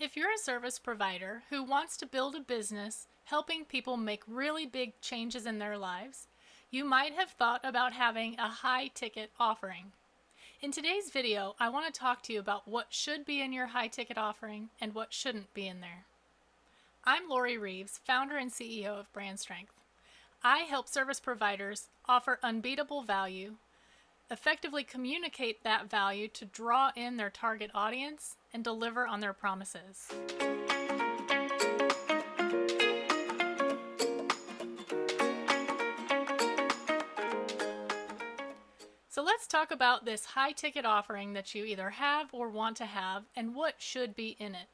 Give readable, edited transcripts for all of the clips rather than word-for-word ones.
If you're a service provider who wants to build a business helping people make really big changes in their lives, you might have thought about having a high-ticket offering. In today's video, I want to talk to you about what should be in your high-ticket offering and what shouldn't be in there. I'm Lori Reeves, founder and CEO of Brand Strength. I help service providers offer unbeatable value, effectively communicate that value to draw in their target audience, and deliver on their promises. So let's talk about this high ticket offering that you either have or want to have and what should be in it.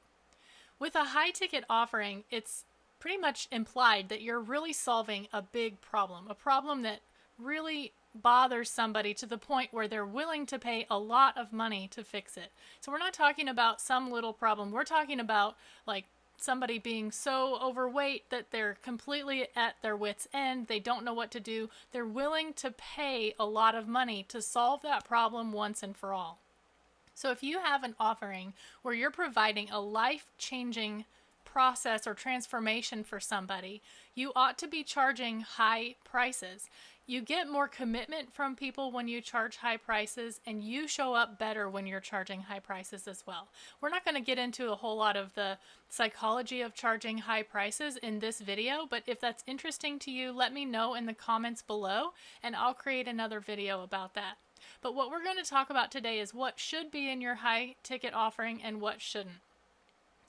With a high ticket offering, it's pretty much implied that you're really solving a big problem, a problem that really bothers somebody to the point where they're willing to pay a lot of money to fix it. So we're not talking about some little problem. We're talking about like somebody being so overweight that they're completely at their wits' end. They don't know what to do. They're willing to pay a lot of money to solve that problem once and for all. So if you have an offering where you're providing a life-changing process or transformation for somebody, you ought to be charging high prices. You get more commitment from people when you charge high prices, and you show up better when you're charging high prices as well. We're not going to get into a whole lot of the psychology of charging high prices in this video, but if that's interesting to you, let me know in the comments below, and I'll create another video about that. But what we're going to talk about today is what should be in your high ticket offering and what shouldn't.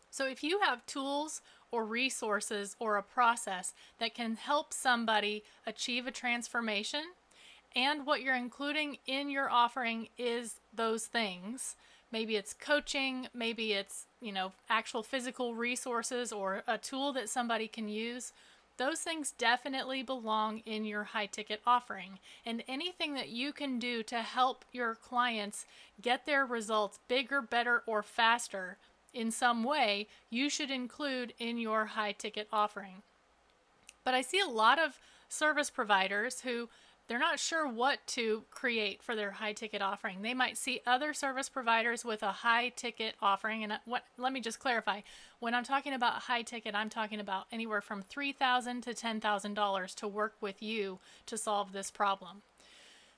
So if you have tools or resources or a process that can help somebody achieve a transformation, and what you're including in your offering is those things, maybe it's coaching, maybe it's, actual physical resources or a tool that somebody can use, those things definitely belong in your high ticket offering. And anything that you can do to help your clients get their results bigger, better, or faster in some way, you should include in your high ticket offering. But I see a lot of service providers who they're not sure what to create for their high ticket offering. They might see other service providers with a high ticket offering, and let me just clarify. When I'm talking about high ticket, I'm talking about anywhere from $3,000 to $10,000 to work with you to solve this problem.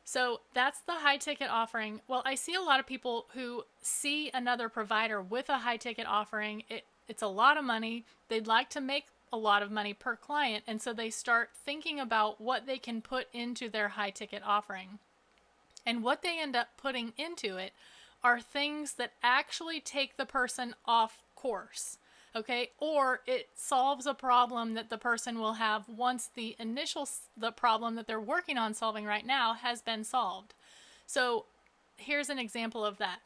So that's the high ticket offering. Well, I see a lot of people who see another provider with a high ticket offering. It's a lot of money. They'd like to make a lot of money per client, and so they start thinking about what they can put into their high ticket offering. And what they end up putting into it are things that actually take the person off course. Okay, or it solves a problem that the person will have once the problem that they're working on solving right now has been solved. So here's an example of that.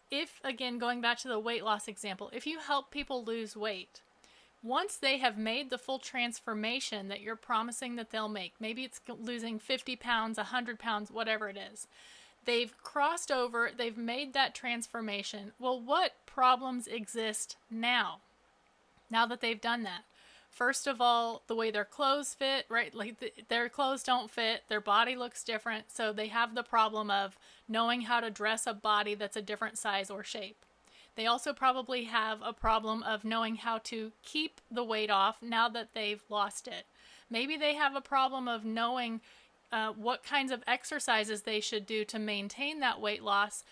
If, again, going back to the weight loss example, if you help people lose weight, once they have made the full transformation that you're promising that they'll make, maybe it's losing 50 pounds, 100 pounds, whatever it is, they've crossed over, they've made that transformation. Well, what problems exist now that they've done that? First of all, the way their clothes fit, right? Like their clothes don't fit, their body looks different, so they have the problem of knowing how to dress a body that's a different size or shape. They also probably have a problem of knowing how to keep the weight off now that they've lost it. Maybe they have a problem of knowing what kinds of exercises they should do to maintain that weight loss.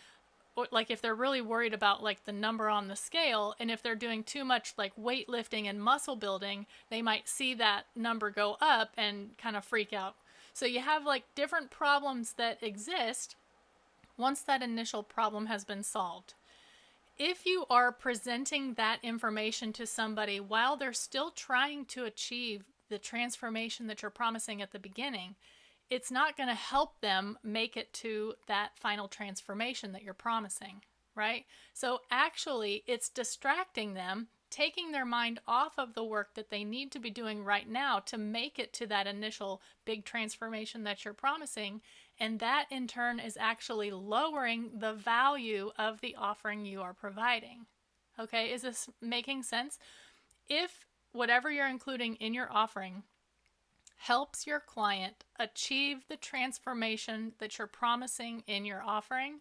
Or, like, if they're really worried about like the number on the scale, and if they're doing too much like weightlifting and muscle building, they might see that number go up and kind of freak out. So you have like different problems that exist once that initial problem has been solved. If you are presenting that information to somebody while they're still trying to achieve the transformation that you're promising at the beginning, it's not going to help them make it to that final transformation that you're promising, right? So actually, it's distracting them, taking their mind off of the work that they need to be doing right now to make it to that initial big transformation that you're promising. And that in turn is actually lowering the value of the offering you are providing. Okay, is this making sense? If whatever you're including in your offering helps your client achieve the transformation that you're promising in your offering,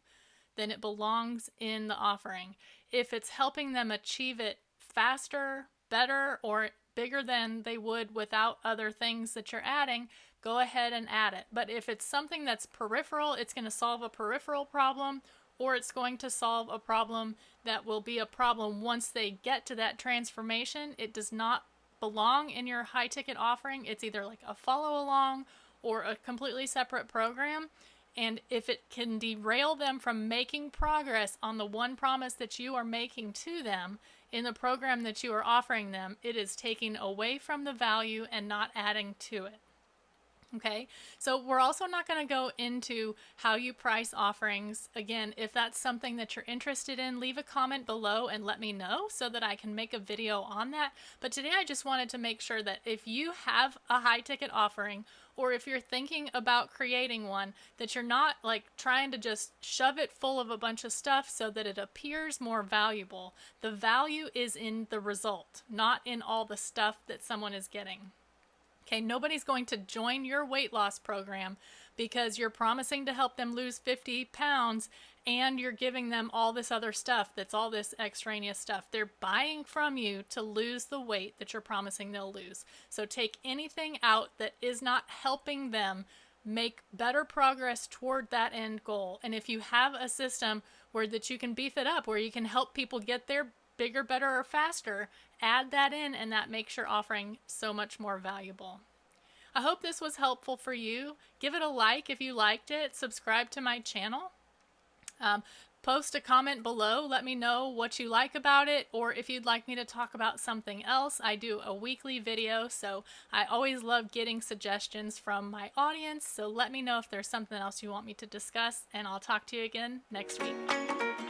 then it belongs in the offering. If it's helping them achieve it faster, better, or bigger than they would without other things that you're adding, go ahead and add it. But if it's something that's peripheral, it's going to solve a peripheral problem, or it's going to solve a problem that will be a problem once they get to that transformation. It does not belong in your high ticket offering. It's either like a follow along or a completely separate program. And if it can derail them from making progress on the one promise that you are making to them in the program that you are offering them, it is taking away from the value and not adding to it. Okay, so we're also not going to go into how you price offerings. Again, if that's something that you're interested in, leave a comment below and let me know so that I can make a video on that. But today I just wanted to make sure that if you have a high ticket offering, or if you're thinking about creating one, that you're not like trying to just shove it full of a bunch of stuff so that it appears more valuable. The value is in the result, not in all the stuff that someone is getting. Okay, nobody's going to join your weight loss program because you're promising to help them lose 50 pounds and you're giving them all this other stuff that's all this extraneous stuff. They're buying from you to lose the weight that you're promising they'll lose. So take anything out that is not helping them make better progress toward that end goal. And if you have a system where that you can beef it up, where you can help people get there bigger, better, or faster, add that in, and that makes your offering so much more valuable. I hope this was helpful for you. Give it a like if you liked it. Subscribe to my channel. Post a comment below. Let me know what you like about it, or if you'd like me to talk about something else. I do a weekly video, so I always love getting suggestions from my audience. So let me know if there's something else you want me to discuss, and I'll talk to you again next week.